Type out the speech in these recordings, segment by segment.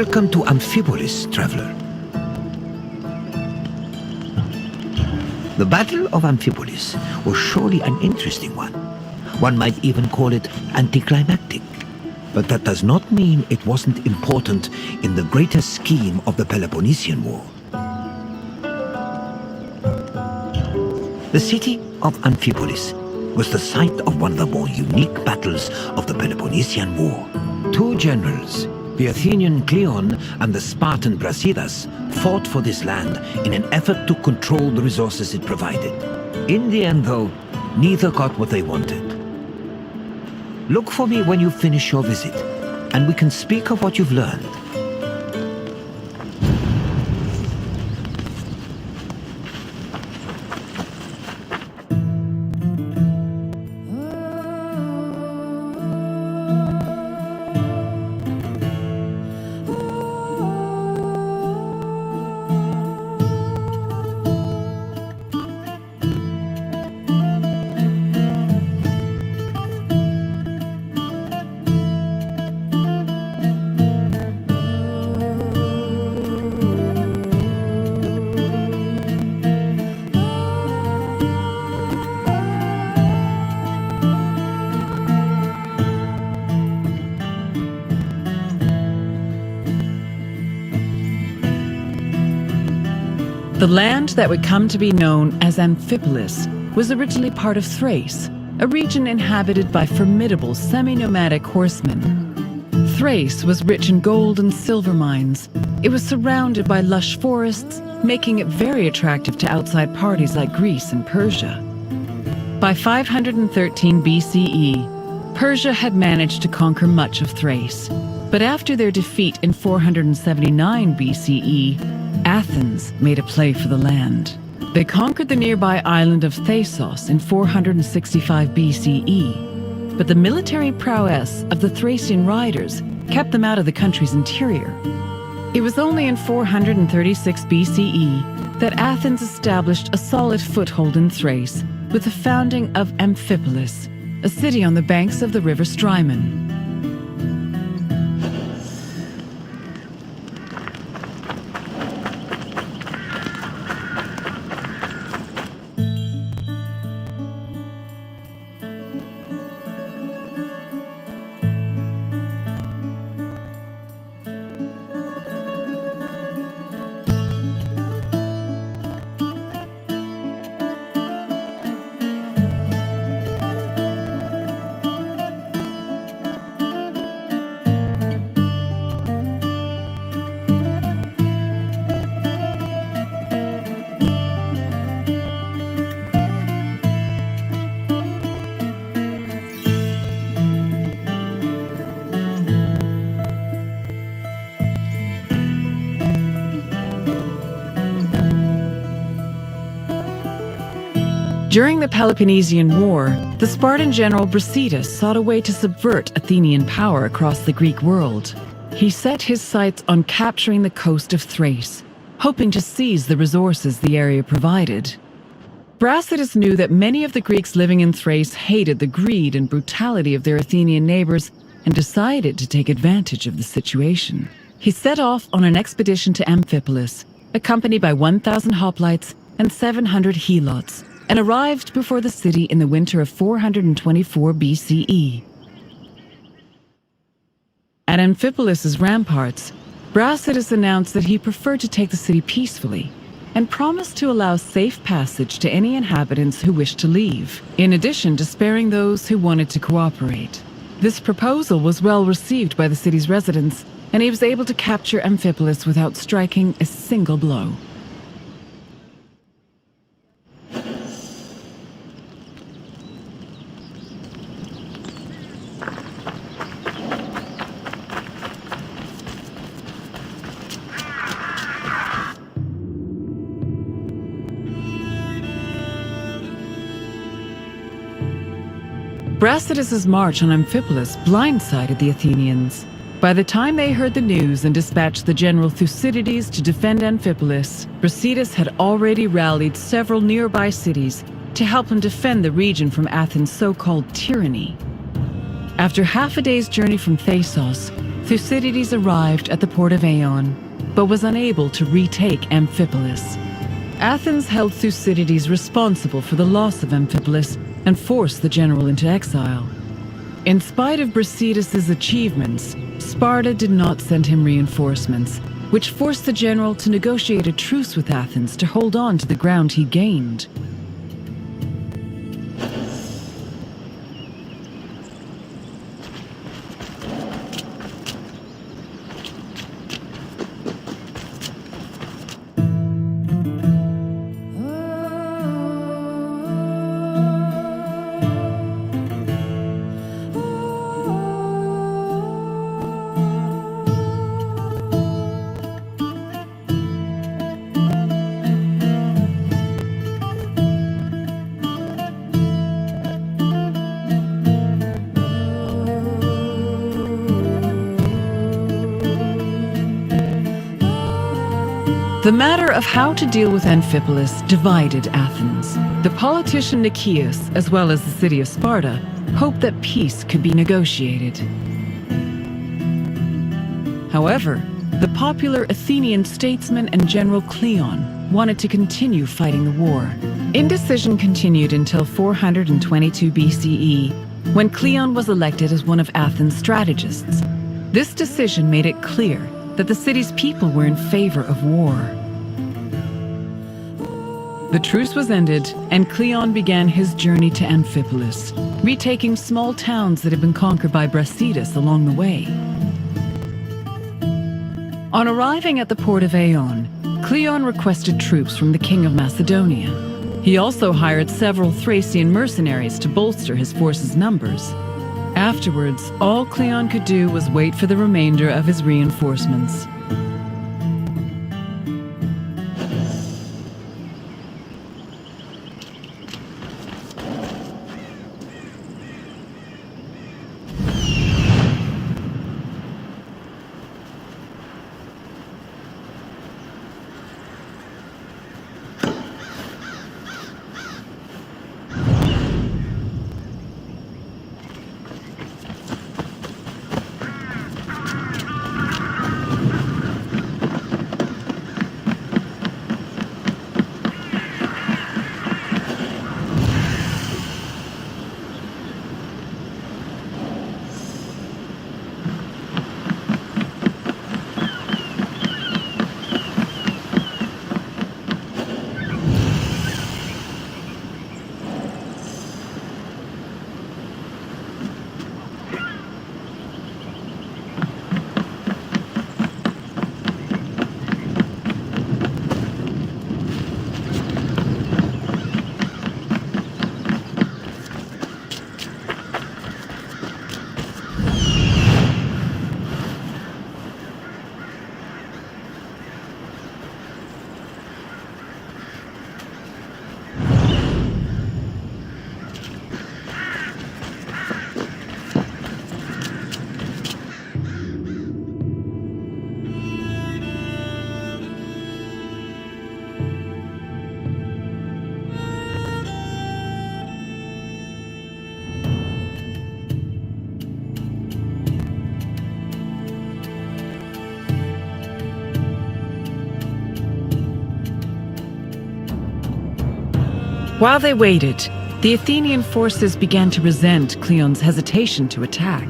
Welcome to Amphipolis, traveler. The Battle of Amphipolis was surely an interesting one. One might even call it anticlimactic. But that does not mean it wasn't important in the greater scheme of the Peloponnesian War. The city of Amphipolis was the site of one of the more unique battles of the Peloponnesian War. Two generals, the Athenian Cleon and the Spartan Brasidas, fought for this land in an effort to control the resources it provided. In the end, though, neither got what they wanted. Look for me when you finish your visit, and we can speak of what you've learned. The land that would come to be known as Amphipolis was originally part of Thrace, a region inhabited by formidable semi-nomadic horsemen. Thrace was rich in gold and silver mines. It was surrounded by lush forests, making it very attractive to outside parties like Greece and Persia. By 513 BCE, Persia had managed to conquer much of Thrace. But after their defeat in 479 BCE, Athens made a play for the land. They conquered the nearby island of Thasos in 465 BCE, but the military prowess of the Thracian riders kept them out of the country's interior. It was only in 436 BCE that Athens established a solid foothold in Thrace with the founding of Amphipolis, a city on the banks of the river Strymon. During the Peloponnesian War, the Spartan general Brasidas sought a way to subvert Athenian power across the Greek world. He set his sights on capturing the coast of Thrace, hoping to seize the resources the area provided. Brasidas knew that many of the Greeks living in Thrace hated the greed and brutality of their Athenian neighbors and decided to take advantage of the situation. He set off on an expedition to Amphipolis, accompanied by 1,000 hoplites and 700 helots, and arrived before the city in the winter of 424 BCE. At Amphipolis' ramparts, Brasidas announced that he preferred to take the city peacefully and promised to allow safe passage to any inhabitants who wished to leave, in addition to sparing those who wanted to cooperate. This proposal was well received by the city's residents, and he was able to capture Amphipolis without striking a single blow. Brasidas' march on Amphipolis blindsided the Athenians. By the time they heard the news and dispatched the general Thucydides to defend Amphipolis, Brasidas had already rallied several nearby cities to help him defend the region from Athens' so-called tyranny. After half a day's journey from Thasos, Thucydides arrived at the port of Aeon, but was unable to retake Amphipolis. Athens held Thucydides responsible for the loss of Amphipolis and forced the general into exile. In spite of Brasidas' achievements, Sparta did not send him reinforcements, which forced the general to negotiate a truce with Athens to hold on to the ground he gained. The matter of how to deal with Amphipolis divided Athens. The politician Nicias, as well as the city of Sparta, hoped that peace could be negotiated. However, the popular Athenian statesman and general Cleon wanted to continue fighting the war. Indecision continued until 422 BCE, when Cleon was elected as one of Athens' strategists. This decision made it clear that the city's people were in favor of war. The truce was ended, and Cleon began his journey to Amphipolis, retaking small towns that had been conquered by Brasidas along the way. On arriving at the port of Aeon, Cleon requested troops from the king of Macedonia. He also hired several Thracian mercenaries to bolster his force's numbers. Afterwards, all Cleon could do was wait for the remainder of his reinforcements. While they waited, the Athenian forces began to resent Cleon's hesitation to attack.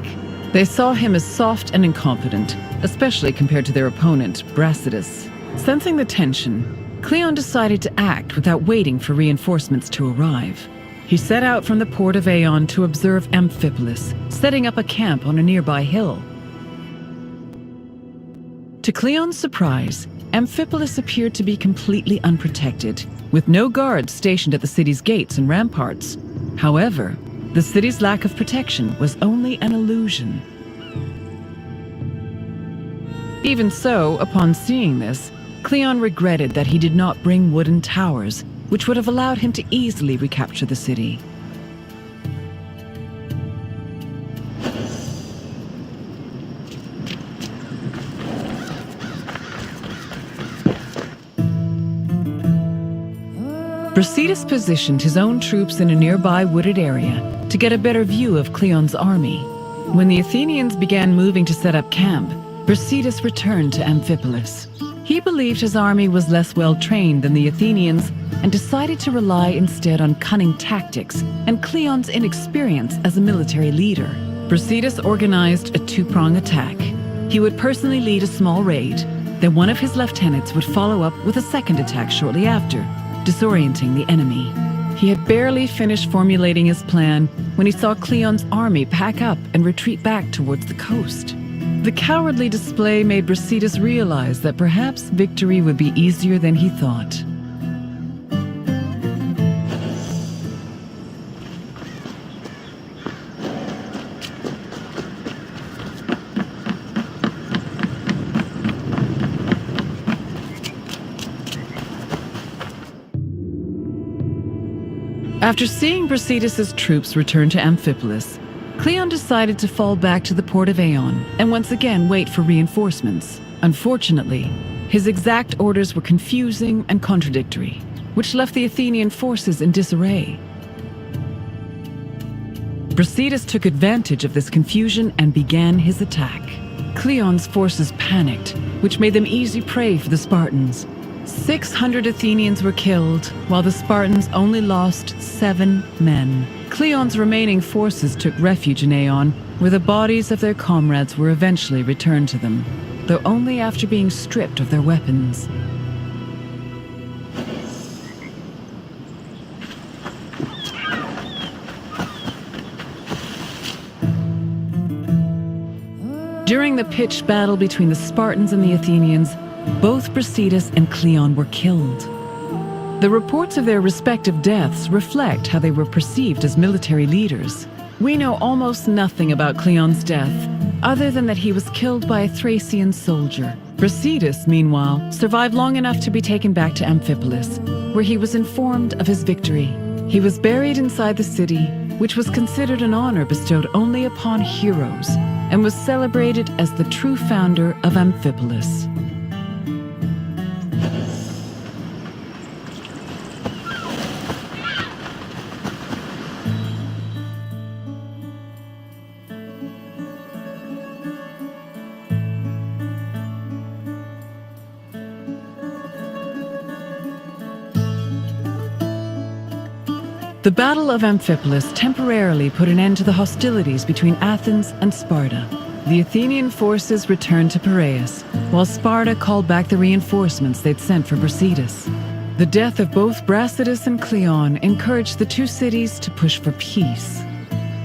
They saw him as soft and incompetent, especially compared to their opponent, Brasidas. Sensing the tension, Cleon decided to act without waiting for reinforcements to arrive. He set out from the port of Aeon to observe Amphipolis, setting up a camp on a nearby hill. To Cleon's surprise, Amphipolis appeared to be completely unprotected, with no guards stationed at the city's gates and ramparts. However, the city's lack of protection was only an illusion. Even so, upon seeing this, Cleon regretted that he did not bring wooden towers, which would have allowed him to easily recapture the city. Brasidas positioned his own troops in a nearby wooded area to get a better view of Cleon's army. When the Athenians began moving to set up camp, Brasidas returned to Amphipolis. He believed his army was less well-trained than the Athenians and decided to rely instead on cunning tactics and Cleon's inexperience as a military leader. Brasidas organized a two-prong attack. He would personally lead a small raid, then one of his lieutenants would follow up with a second attack shortly after, disorienting the enemy. He had barely finished formulating his plan when he saw Cleon's army pack up and retreat back towards the coast. The cowardly display made Brasidas realize that perhaps victory would be easier than he thought. After seeing Brasidas' troops return to Amphipolis, Cleon decided to fall back to the port of Aeon and once again wait for reinforcements. Unfortunately, his exact orders were confusing and contradictory, which left the Athenian forces in disarray. Brasidas took advantage of this confusion and began his attack. Cleon's forces panicked, which made them easy prey for the Spartans. 600 Athenians were killed, while the Spartans only lost 7 men. Cleon's remaining forces took refuge in Aeon, where the bodies of their comrades were eventually returned to them, though only after being stripped of their weapons. During the pitched battle between the Spartans and the Athenians, both Brasidas and Cleon were killed. The reports of their respective deaths reflect how they were perceived as military leaders. We know almost nothing about Cleon's death, other than that he was killed by a Thracian soldier. Brasidas, meanwhile, survived long enough to be taken back to Amphipolis, where he was informed of his victory. He was buried inside the city, which was considered an honor bestowed only upon heroes, and was celebrated as the true founder of Amphipolis. The Battle of Amphipolis temporarily put an end to the hostilities between Athens and Sparta. The Athenian forces returned to Piraeus, while Sparta called back the reinforcements they'd sent for Brasidas. The death of both Brasidas and Cleon encouraged the two cities to push for peace.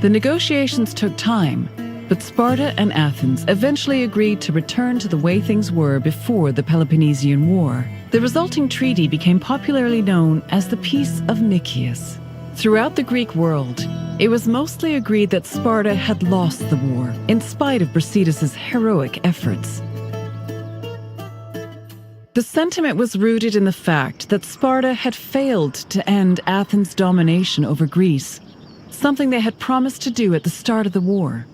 The negotiations took time, but Sparta and Athens eventually agreed to return to the way things were before the Peloponnesian War. The resulting treaty became popularly known as the Peace of Nicias. Throughout the Greek world, it was mostly agreed that Sparta had lost the war, in spite of Brasidas' heroic efforts. The sentiment was rooted in the fact that Sparta had failed to end Athens' domination over Greece, something they had promised to do at the start of the war.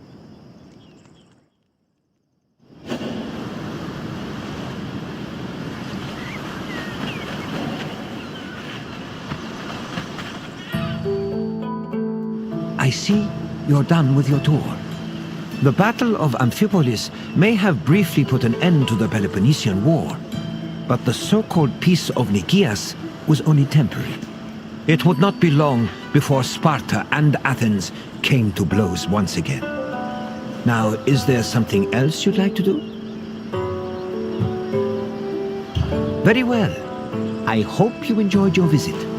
I see you're done with your tour. The Battle of Amphipolis may have briefly put an end to the Peloponnesian War, but the so-called Peace of Nicias was only temporary. It would not be long before Sparta and Athens came to blows once again. Now, is there something else you'd like to do? Very well. I hope you enjoyed your visit.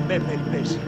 me per i pesi.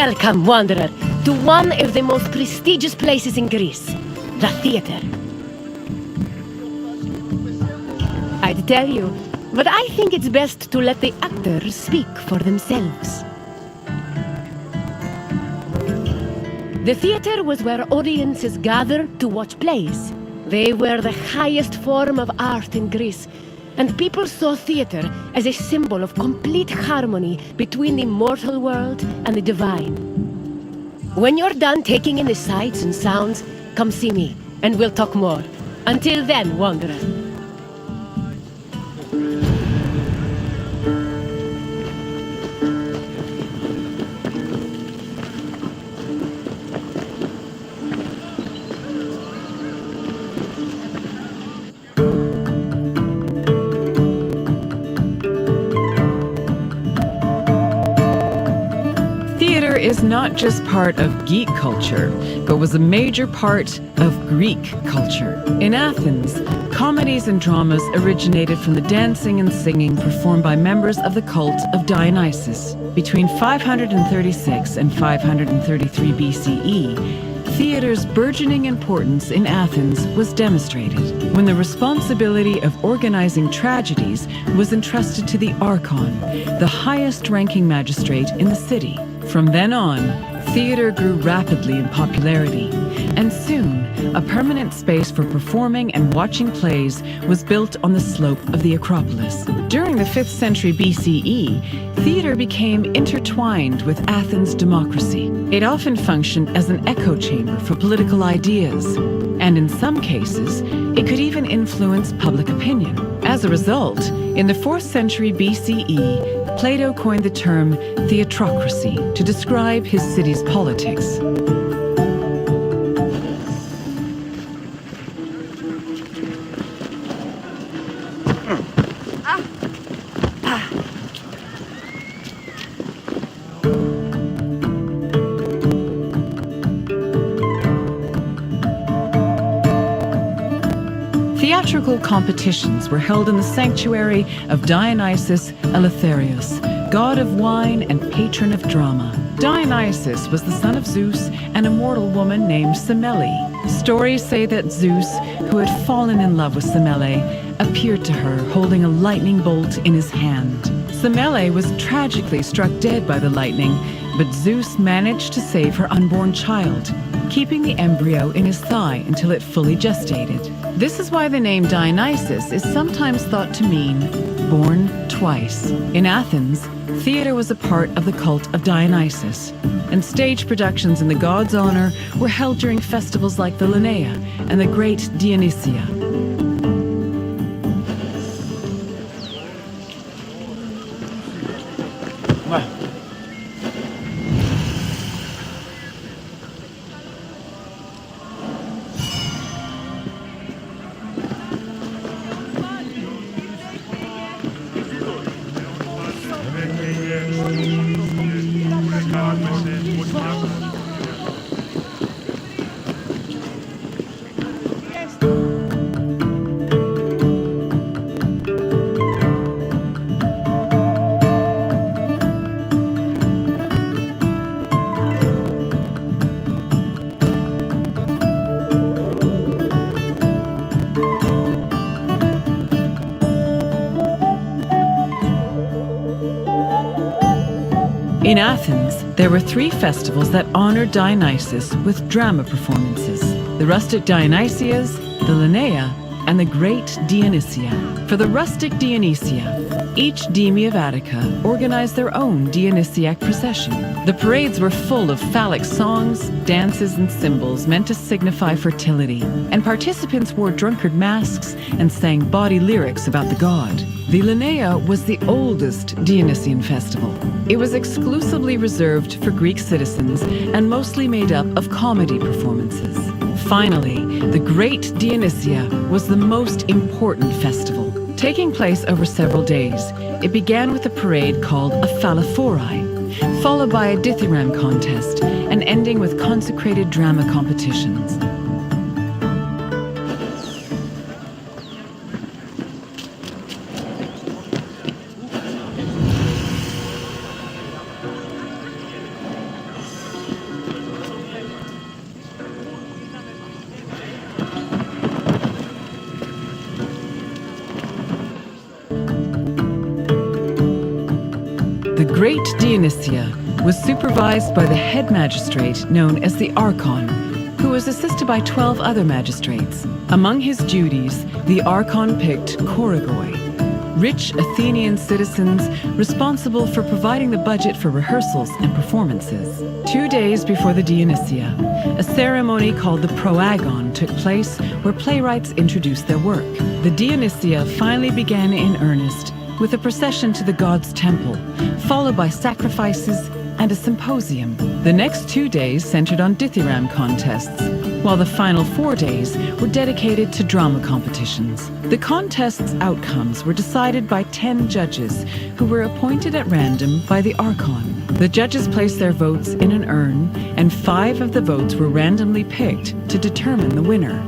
Welcome, wanderer, to one of the most prestigious places in Greece, the theater. I'd tell you, but I think it's best to let the actors speak for themselves. The theater was where audiences gathered to watch plays. They were the highest form of art in Greece, and people saw theater as a symbol of complete harmony between the mortal world and the divine. When you're done taking in the sights and sounds, come see me, and we'll talk more. Until then, wanderer. Theater is not just part of geek culture, but was a major part of Greek culture. In Athens, comedies and dramas originated from the dancing and singing performed by members of the cult of Dionysus. Between 536 and 533 BCE, theater's burgeoning importance in Athens was demonstrated when the responsibility of organizing tragedies was entrusted to the archon, the highest-ranking magistrate in the city. From then on, theater grew rapidly in popularity, and soon, a permanent space for performing and watching plays was built on the slope of the Acropolis. During the 5th century BCE, theater became intertwined with Athens' democracy. It often functioned as an echo chamber for political ideas, and in some cases, it could even influence public opinion. As a result, in the 4th century BCE, Plato coined the term theatrocracy to describe his city's politics. Theatrical competitions were held in the sanctuary of Dionysus Eleutherios, god of wine and patron of drama. Dionysus was the son of Zeus and a mortal woman named Semele. Stories say that Zeus, who had fallen in love with Semele, appeared to her holding a lightning bolt in his hand. Semele was tragically struck dead by the lightning, but Zeus managed to save her unborn child, keeping the embryo in his thigh until it fully gestated. This is why the name Dionysus is sometimes thought to mean born twice. In Athens, theater was a part of the cult of Dionysus, and stage productions in the god's honor were held during festivals like the Linnaea and the Great Dionysia. In Athens, there were 3 festivals that honored Dionysus with drama performances: the rustic Dionysias, the Linnaea, and the Great Dionysia. For the rustic Dionysia, each deme of Attica organized their own Dionysiac procession. The parades were full of phallic songs, dances, and symbols meant to signify fertility, and participants wore drunkard masks and sang bawdy lyrics about the god. The Linnaea was the oldest Dionysian festival. It was exclusively reserved for Greek citizens and mostly made up of comedy performances. Finally, the Great Dionysia was the most important festival. Taking place over several days, it began with a parade called a phallophori, followed by a dithyramb contest, and ending with consecrated drama competitions. The Great Dionysia was supervised by the head magistrate known as the Archon, who was assisted by 12 other magistrates. Among his duties, the Archon picked Korigoi, rich Athenian citizens responsible for providing the budget for rehearsals and performances. 2 days before the Dionysia, a ceremony called the Proagon took place where playwrights introduced their work. The Dionysia finally began in earnest with a procession to the god's temple, followed by sacrifices and a symposium. The next 2 days centered on dithyramb contests, while the final 4 days were dedicated to drama competitions. The contests' outcomes were decided by 10 judges who were appointed at random by the Archon. The judges placed their votes in an urn, and 5 of the votes were randomly picked to determine the winner.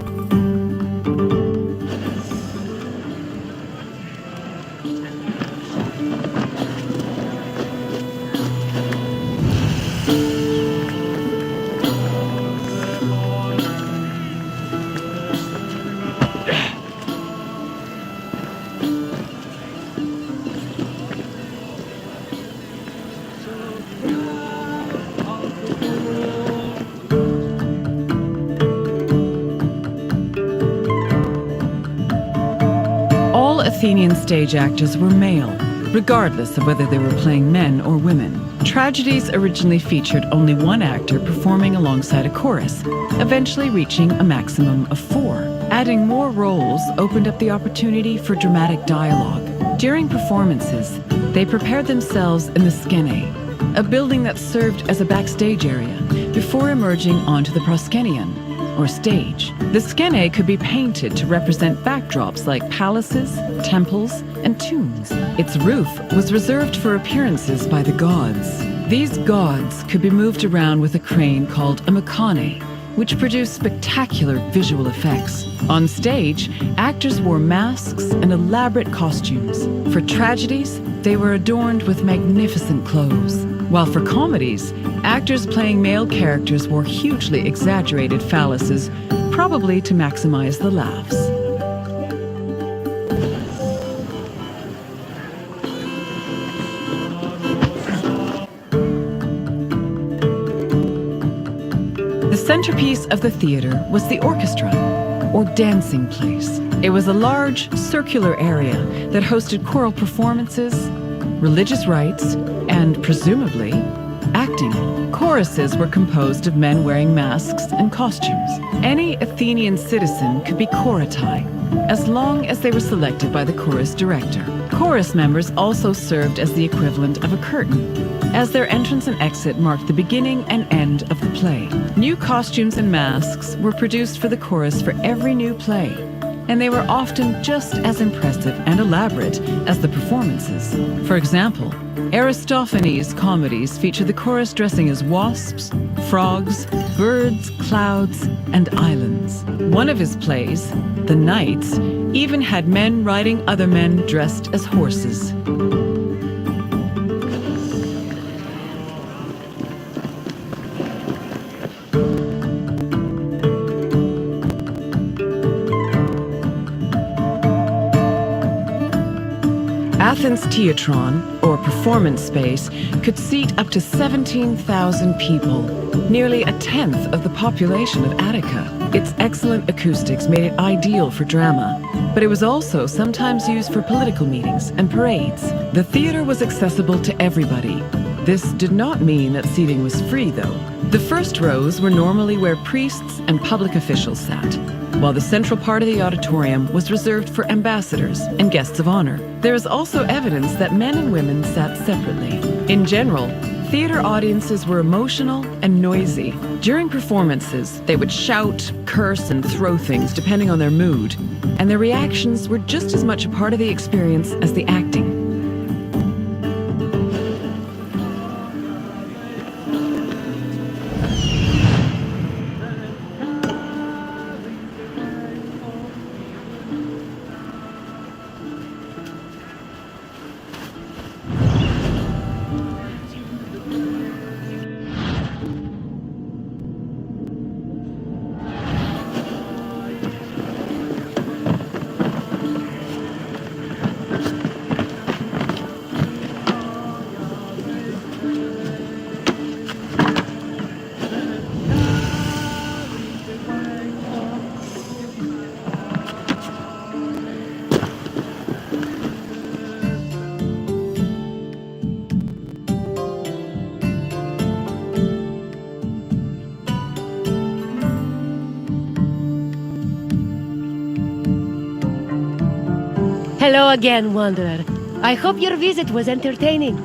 Athenian stage actors were male, regardless of whether they were playing men or women. Tragedies originally featured only one actor performing alongside a chorus, eventually reaching a maximum of 4. Adding more roles opened up the opportunity for dramatic dialogue. During performances, they prepared themselves in the skene, a building that served as a backstage area, before emerging onto the proskenion, or stage. The skene could be painted to represent backdrops like palaces, temples, and tombs. Its roof was reserved for appearances by the gods. These gods could be moved around with a crane called a mechane, which produced spectacular visual effects. On stage, actors wore masks and elaborate costumes. For tragedies, they were adorned with magnificent clothes. While for comedies, actors playing male characters wore hugely exaggerated phalluses, probably to maximize the laughs. The centerpiece of the theater was the orchestra, or dancing place. It was a large, circular area that hosted choral performances, religious rites, and, presumably, acting. Choruses were composed of men wearing masks and costumes. Any Athenian citizen could be choritai, as long as they were selected by the chorus director. Chorus members also served as the equivalent of a curtain, as their entrance and exit marked the beginning and end of the play. New costumes and masks were produced for the chorus for every new play, and they were often just as impressive and elaborate as the performances. For example, Aristophanes' comedies feature the chorus dressing as wasps, frogs, birds, clouds, and islands. One of his plays, The Knights, even had men riding other men dressed as horses. Athens' Theatron, or performance space, could seat up to 17,000 people, nearly a tenth of the population of Attica. Its excellent acoustics made it ideal for drama, but it was also sometimes used for political meetings and parades. The theater was accessible to everybody. This did not mean that seating was free, though. The first rows were normally where priests and public officials sat, while the central part of the auditorium was reserved for ambassadors and guests of honor. There is also evidence that men and women sat separately. In general, theater audiences were emotional and noisy. During performances, they would shout, curse, and throw things depending on their mood, and their reactions were just as much a part of the experience as the acting. Hello again, Wanderer. I hope your visit was entertaining.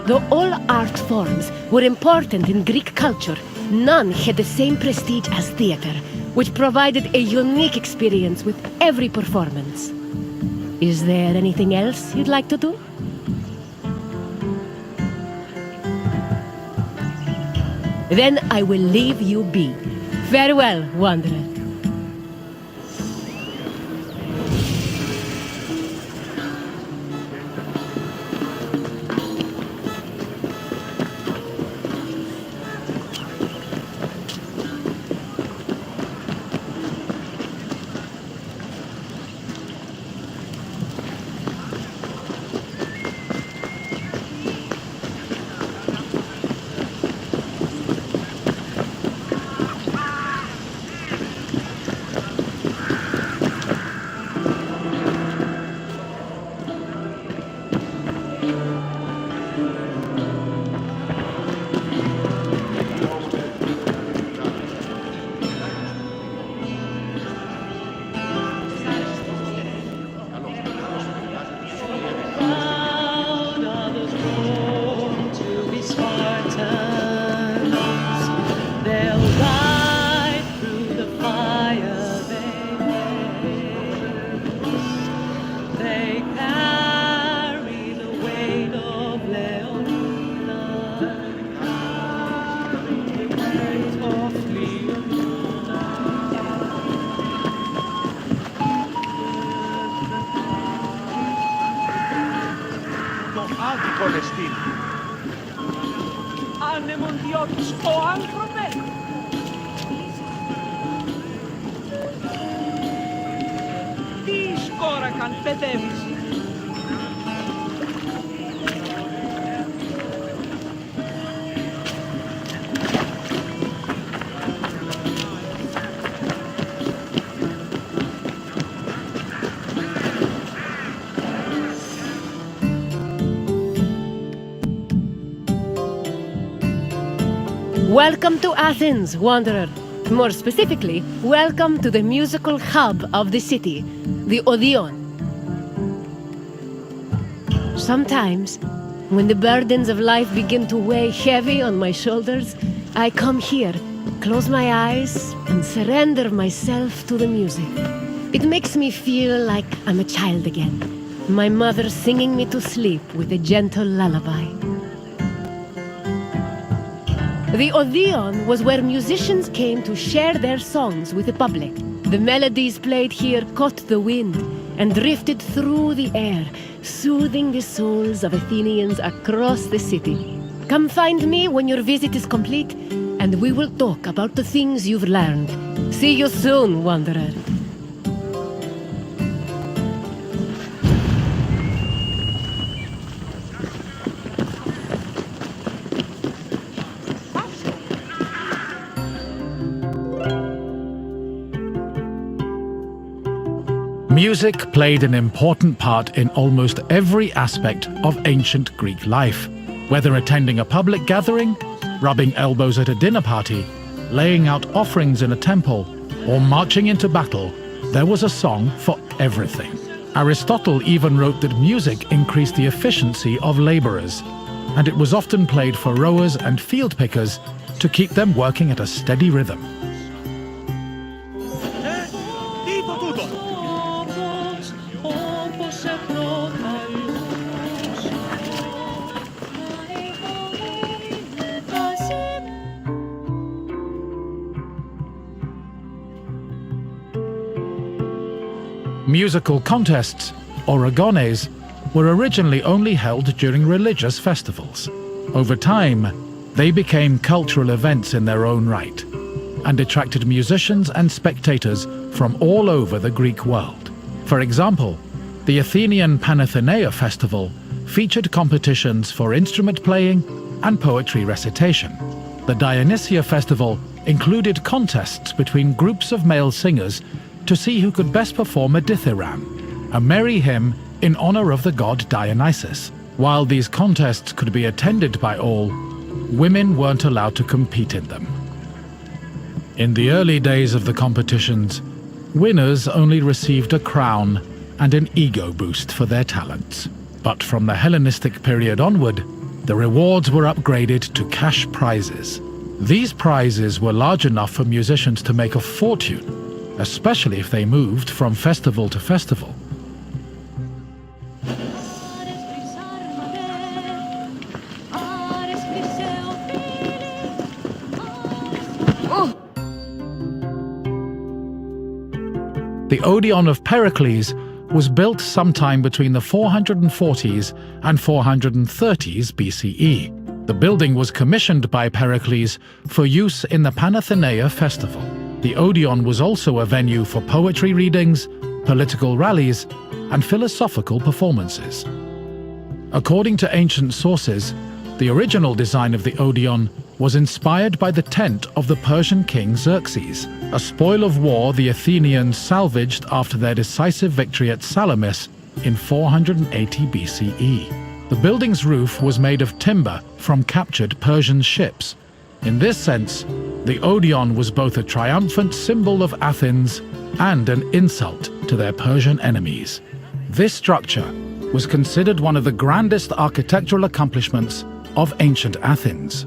Though all art forms were important in Greek culture, none had the same prestige as theater, which provided a unique experience with every performance. Is there anything else you'd like to do? Then I will leave you be. Farewell, Wanderer. Ανεμοντιώτης ο άνθρωπε! Τι σκόρακαν παιδεύεις! Welcome to Athens, Wanderer. More specifically, welcome to the musical hub of the city, the Odeon. Sometimes, when the burdens of life begin to weigh heavy on my shoulders, I come here, close my eyes, and surrender myself to the music. It makes me feel like I'm a child again, my mother singing me to sleep with a gentle lullaby. The Odeon was where musicians came to share their songs with the public. The melodies played here caught the wind and drifted through the air, soothing the souls of Athenians across the city. Come find me when your visit is complete, and we will talk about the things you've learned. See you soon, Wanderer. Music played an important part in almost every aspect of ancient Greek life. Whether attending a public gathering, rubbing elbows at a dinner party, laying out offerings in a temple, or marching into battle, there was a song for everything. Aristotle even wrote that music increased the efficiency of laborers, and it was often played for rowers and field pickers to keep them working at a steady rhythm. Musical contests, or agones, were originally only held during religious festivals. Over time, they became cultural events in their own right, and attracted musicians and spectators from all over the Greek world. For example, the Athenian Panathenea festival featured competitions for instrument playing and poetry recitation. The Dionysia festival included contests between groups of male singers to see who could best perform a dithyramb, a merry hymn in honor of the god Dionysus. While these contests could be attended by all, women weren't allowed to compete in them. In the early days of the competitions, winners only received a crown and an ego boost for their talents. But from the Hellenistic period onward, the rewards were upgraded to cash prizes. These prizes were large enough for musicians to make a fortune, especially if they moved from festival to festival. The Odeon of Pericles was built sometime between the 440s and 430s BCE. The building was commissioned by Pericles for use in the Panathenaea festival. The Odeon was also a venue for poetry readings, political rallies, and philosophical performances. According to ancient sources, the original design of the Odeon was inspired by the tent of the Persian king Xerxes, a spoil of war the Athenians salvaged after their decisive victory at Salamis in 480 BCE. The building's roof was made of timber from captured Persian ships. In this sense, the Odeon was both a triumphant symbol of Athens and an insult to their Persian enemies. This structure was considered one of the grandest architectural accomplishments of ancient Athens.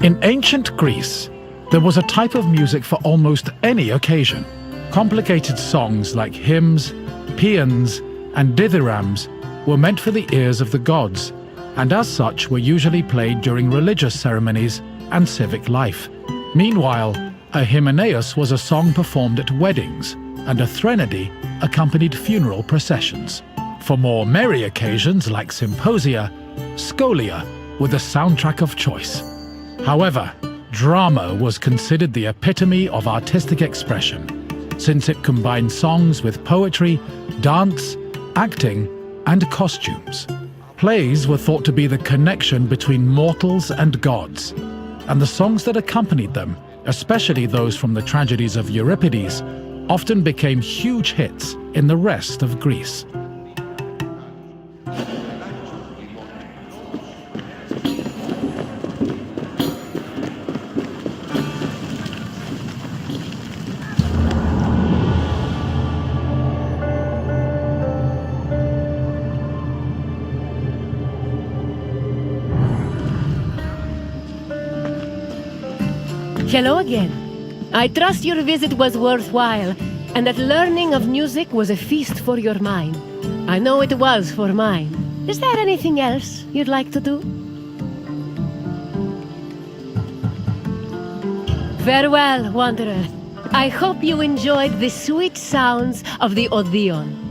In ancient Greece, there was a type of music for almost any occasion. Complicated songs like hymns, paeans, and dithyrambs were meant for the ears of the gods, and as such were usually played during religious ceremonies and civic life. Meanwhile, a hymneus was a song performed at weddings, and a threnody accompanied funeral processions. For more merry occasions like symposia, scholia were the soundtrack of choice. However, drama was considered the epitome of artistic expression, since it combined songs with poetry, dance, acting, and costumes. Plays were thought to be the connection between mortals and gods, and the songs that accompanied them, especially those from the tragedies of Euripides, often became huge hits in the rest of Greece. Hello again. I trust your visit was worthwhile, and that learning of music was a feast for your mind. I know it was for mine. Is there anything else you'd like to do? Farewell, wanderer. I hope you enjoyed the sweet sounds of the Odeon.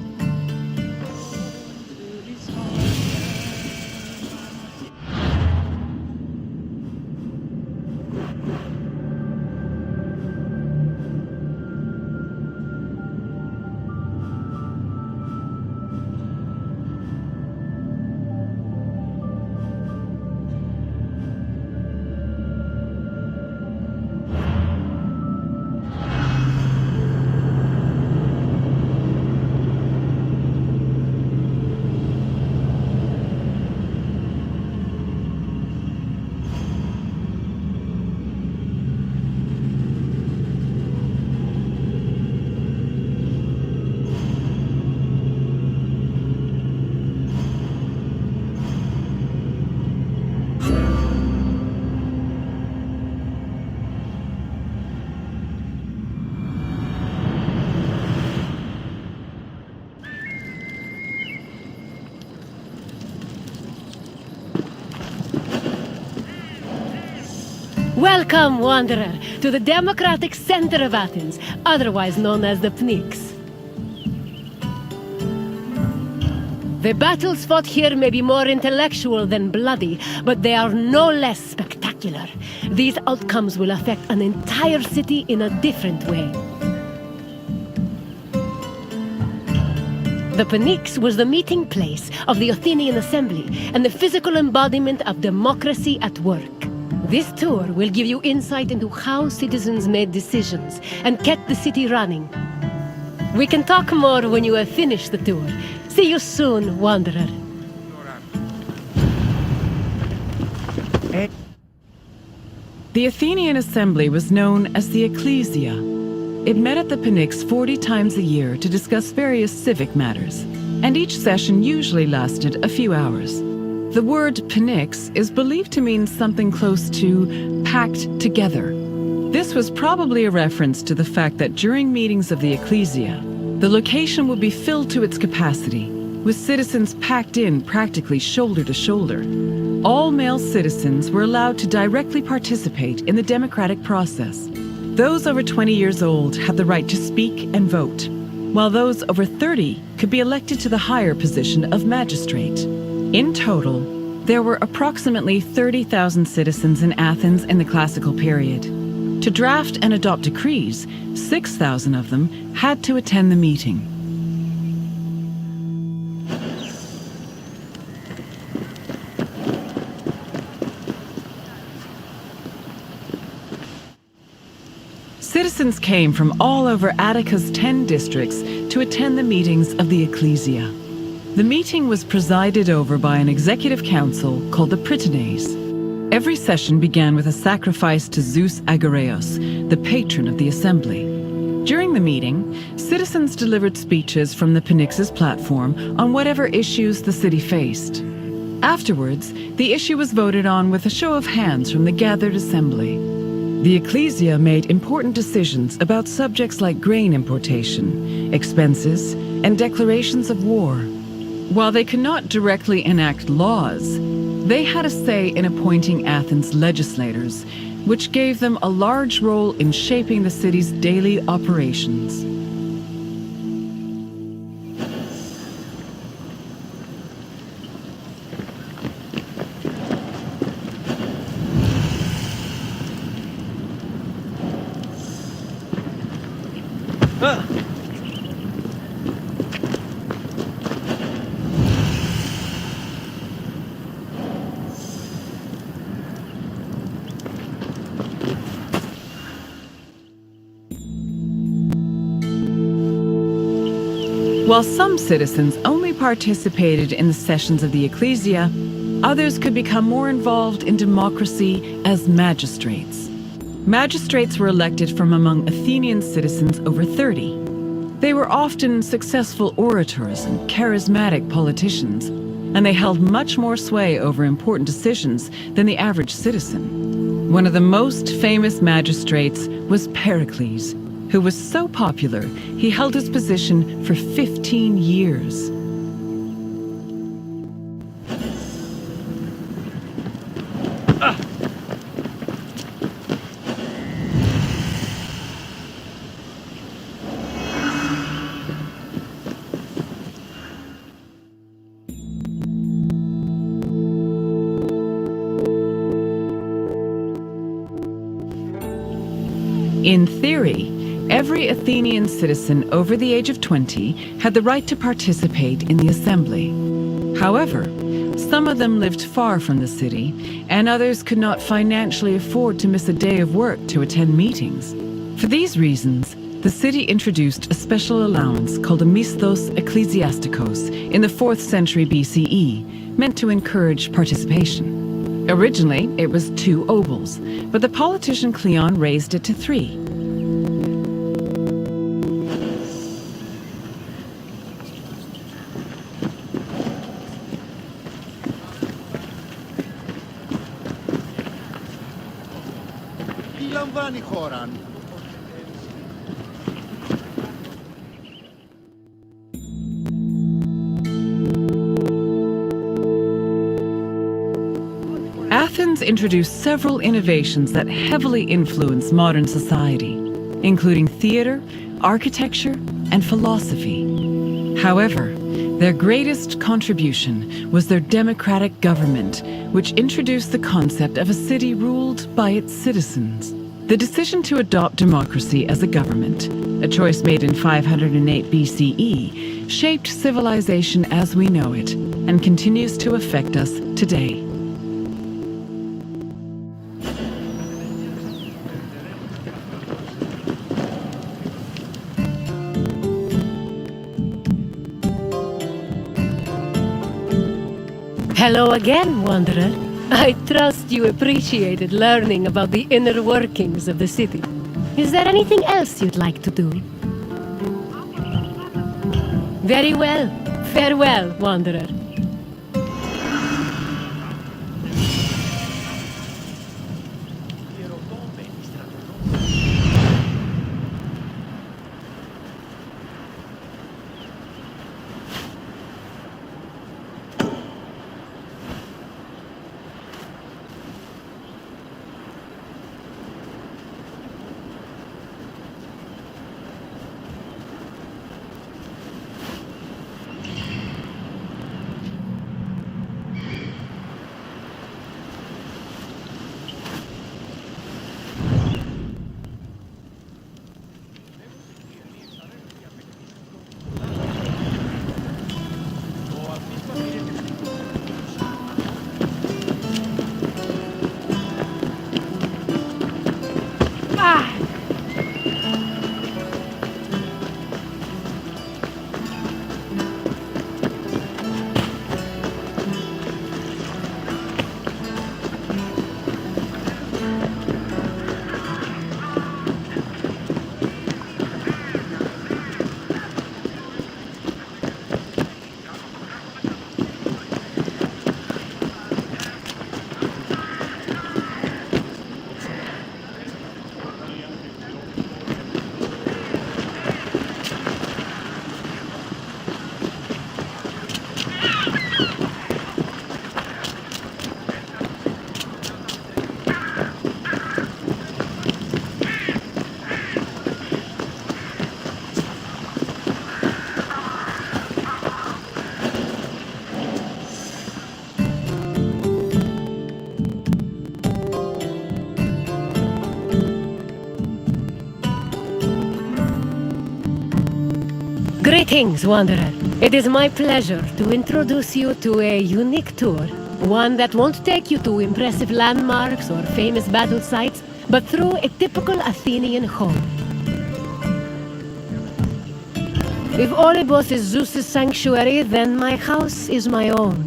Welcome, wanderer, to the democratic center of Athens, otherwise known as the Pnyx. The battles fought here may be more intellectual than bloody, but they are no less spectacular. These outcomes will affect an entire city in a different way. The Pnyx was the meeting place of the Athenian assembly and the physical embodiment of democracy at work. This tour will give you insight into how citizens made decisions and kept the city running. We can talk more when you have finished the tour. See you soon, Wanderer. The Athenian assembly was known as the Ecclesia. It met at the Pnyx 40 times a year to discuss various civic matters, and each session usually lasted a few hours. The word Pnyx is believed to mean something close to packed together. This was probably a reference to the fact that during meetings of the Ecclesia, the location would be filled to its capacity, with citizens packed in practically shoulder to shoulder. All male citizens were allowed to directly participate in the democratic process. Those over 20 years old had the right to speak and vote, while those over 30 could be elected to the higher position of magistrate. In total, there were approximately 30,000 citizens in Athens in the classical period. To draft and adopt decrees, 6,000 of them had to attend the meeting. Citizens came from all over Attica's 10 districts to attend the meetings of the Ecclesia. The meeting was presided over by an executive council called the Prytanes. Every session began with a sacrifice to Zeus Agoreos, the patron of the assembly. During the meeting, citizens delivered speeches from the Pnyx's platform on whatever issues the city faced. Afterwards, the issue was voted on with a show of hands from the gathered assembly. The Ecclesia made important decisions about subjects like grain importation, expenses, and declarations of war. While they could not directly enact laws, they had a say in appointing Athens' legislators, which gave them a large role in shaping the city's daily operations. While some citizens only participated in the sessions of the Ecclesia, others could become more involved in democracy as magistrates. Magistrates were elected from among Athenian citizens over 30. They were often successful orators and charismatic politicians, and they held much more sway over important decisions than the average citizen. One of the most famous magistrates was Pericles, who was so popular, he held his position for 15 years. In theory, every Athenian citizen over the age of 20 had the right to participate in the assembly. However, some of them lived far from the city, and others could not financially afford to miss a day of work to attend meetings. For these reasons, the city introduced a special allowance called a misthos ecclesiasticos in the 4th century BCE, meant to encourage participation. Originally, it was 2 obols, but the politician Cleon raised it to 3. Athens introduced several innovations that heavily influenced modern society, including theater, architecture, and philosophy. However, their greatest contribution was their democratic government, which introduced the concept of a city ruled by its citizens. The decision to adopt democracy as a government, a choice made in 508 BCE, shaped civilization as we know it, and continues to affect us today. Hello again, Wanderer. I trust you appreciated learning about the inner workings of the city. Is there anything else you'd like to do? Very well. Farewell, Wanderer. Greetings, Wanderer. It is my pleasure to introduce you to a unique tour. One that won't take you to impressive landmarks or famous battle sites, but through a typical Athenian home. If Olympus is Zeus's sanctuary, then my house is my own.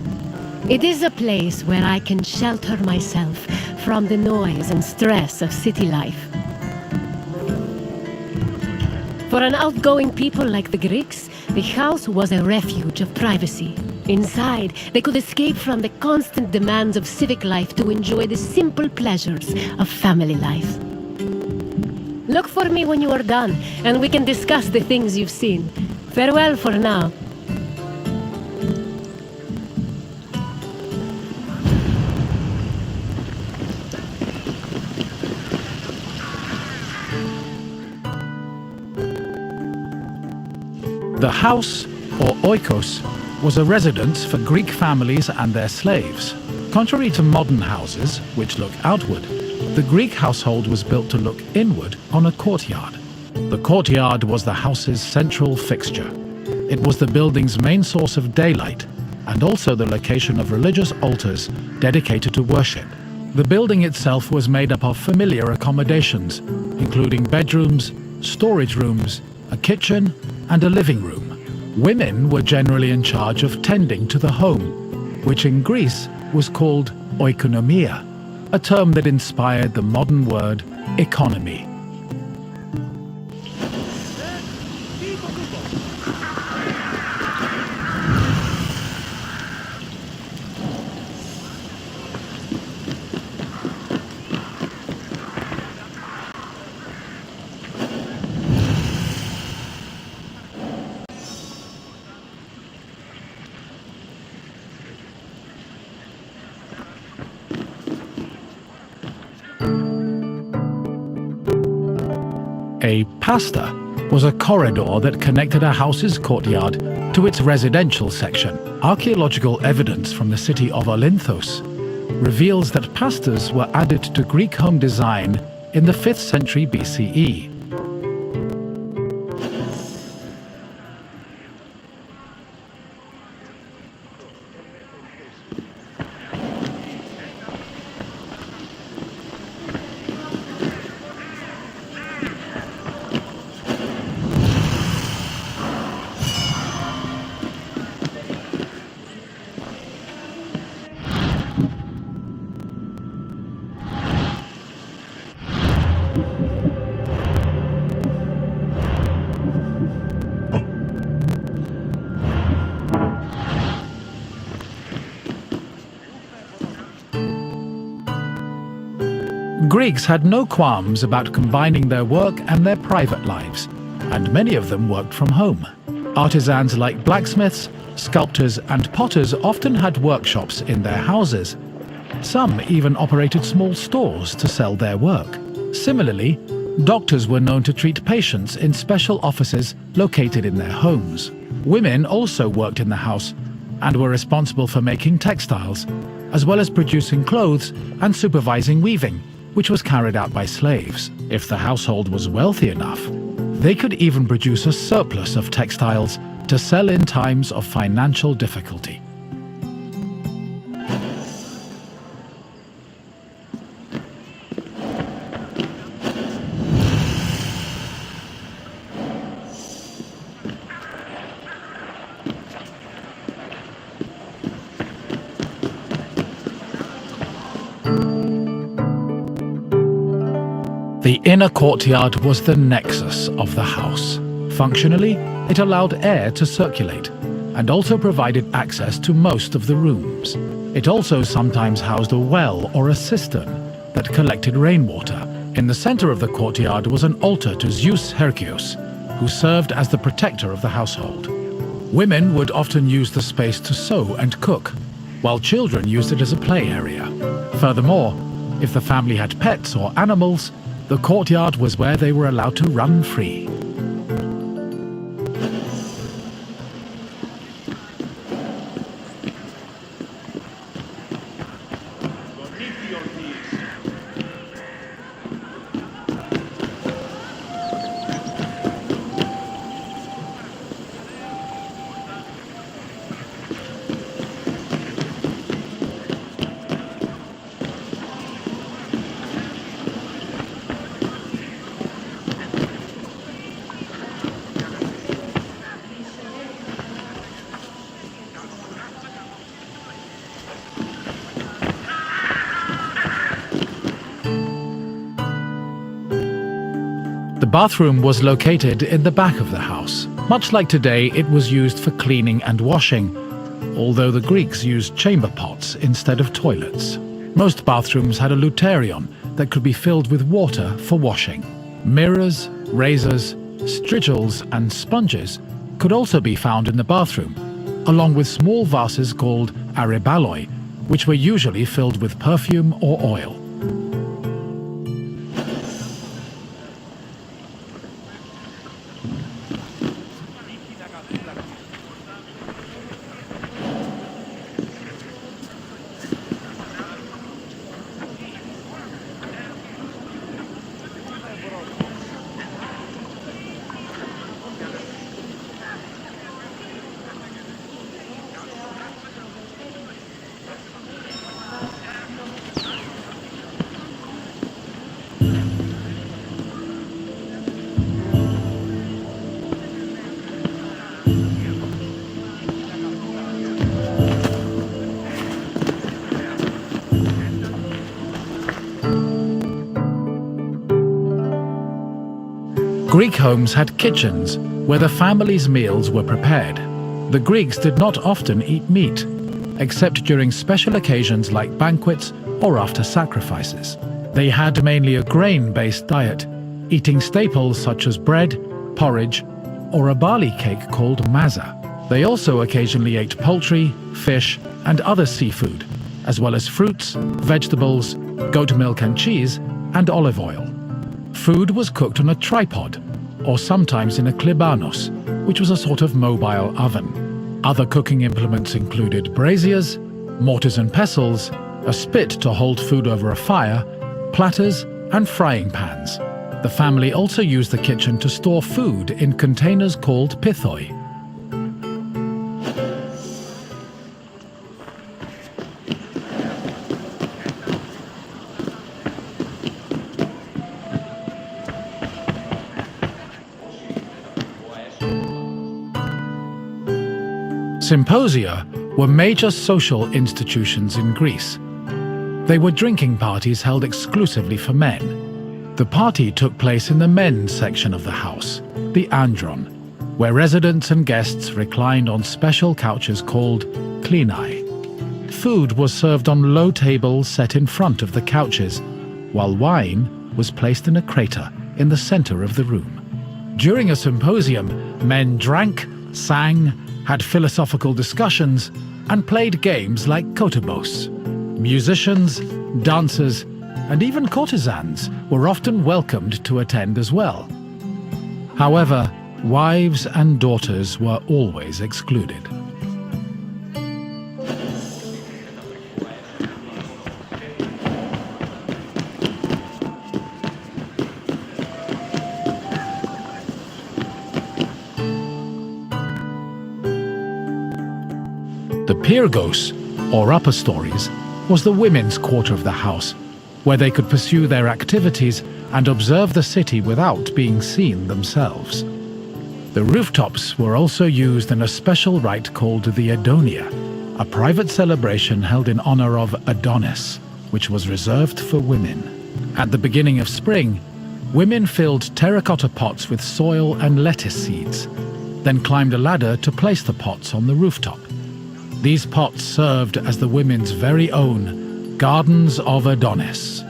It is a place where I can shelter myself from the noise and stress of city life. For an outgoing people like the Greeks, the house was a refuge of privacy. Inside, they could escape from the constant demands of civic life to enjoy the simple pleasures of family life. Look for me when you are done, and we can discuss the things you've seen. Farewell for now. The house, or oikos, was a residence for Greek families and their slaves. Contrary to modern houses, which look outward, the Greek household was built to look inward on a courtyard. The courtyard was the house's central fixture. It was the building's main source of daylight, and also the location of religious altars dedicated to worship. The building itself was made up of familiar accommodations, including bedrooms, storage rooms, a kitchen, and a living room. Women were generally in charge of tending to the home, which in Greece was called oikonomia, a term that inspired the modern word economy. A pasta was a corridor that connected a house's courtyard to its residential section. Archaeological evidence from the city of Olynthos reveals that pastas were added to Greek home design in the 5th century BCE. Greeks had no qualms about combining their work and their private lives, and many of them worked from home. Artisans like blacksmiths, sculptors, and potters often had workshops in their houses. Some even operated small stores to sell their work. Similarly, doctors were known to treat patients in special offices located in their homes. Women also worked in the house and were responsible for making textiles, as well as producing clothes and supervising weaving, which was carried out by slaves. If the household was wealthy enough, they could even produce a surplus of textiles to sell in times of financial difficulty. The inner courtyard was the nexus of the house. Functionally, it allowed air to circulate and also provided access to most of the rooms. It also sometimes housed a well or a cistern that collected rainwater. In the center of the courtyard was an altar to Zeus Hercules, who served as the protector of the household. Women would often use the space to sew and cook, while children used it as a play area. Furthermore, if the family had pets or animals, the courtyard was where they were allowed to run free. The bathroom was located in the back of the house. Much like today, it was used for cleaning and washing, although the Greeks used chamber pots instead of toilets. Most bathrooms had a luterion that could be filled with water for washing. Mirrors, razors, strigils, and sponges could also be found in the bathroom, along with small vases called arebaloi, which were usually filled with perfume or oil. Greek homes had kitchens where the family's meals were prepared. The Greeks did not often eat meat, except during special occasions like banquets or after sacrifices. They had mainly a grain-based diet, eating staples such as bread, porridge, or a barley cake called maza. They also occasionally ate poultry, fish, and other seafood, as well as fruits, vegetables, goat milk and cheese, and olive oil. Food was cooked on a tripod, or sometimes in a klibanos, which was a sort of mobile oven. Other cooking implements included braziers, mortars and pestles, a spit to hold food over a fire, platters, and frying pans. The family also used the kitchen to store food in containers called pithoi. Symposia were major social institutions in Greece. They were drinking parties held exclusively for men. The party took place in the men's section of the house, the andron, where residents and guests reclined on special couches called klinai. Food was served on low tables set in front of the couches, while wine was placed in a crater in the center of the room. During a symposium, men drank, sang, had philosophical discussions, and played games like kotobos. Musicians, dancers, and even courtesans were often welcomed to attend as well. However, wives and daughters were always excluded. The Pyrgos, or upper stories, was the women's quarter of the house, where they could pursue their activities and observe the city without being seen themselves. The rooftops were also used in a special rite called the Adonia, a private celebration held in honor of Adonis, which was reserved for women. At the beginning of spring, women filled terracotta pots with soil and lettuce seeds, then climbed a ladder to place the pots on the rooftop. These pots served as the women's very own Gardens of Adonis.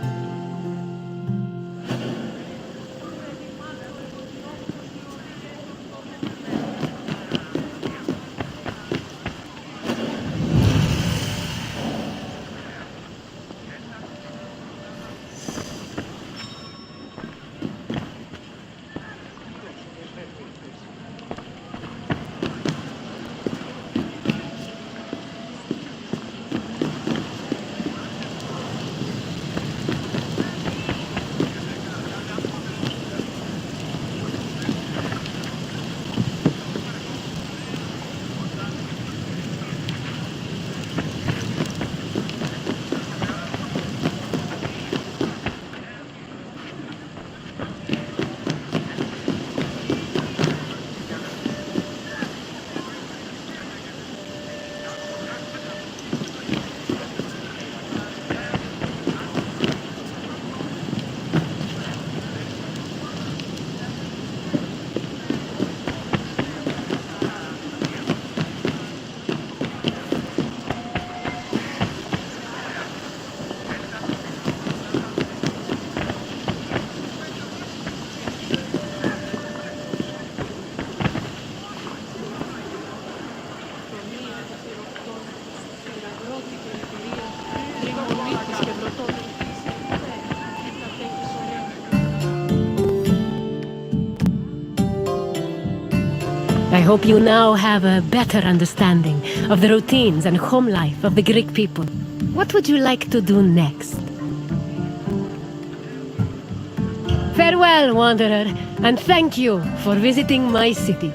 I hope you now have a better understanding of the routines and home life of the Greek people. What would you like to do next? Farewell, wanderer, and thank you for visiting my city.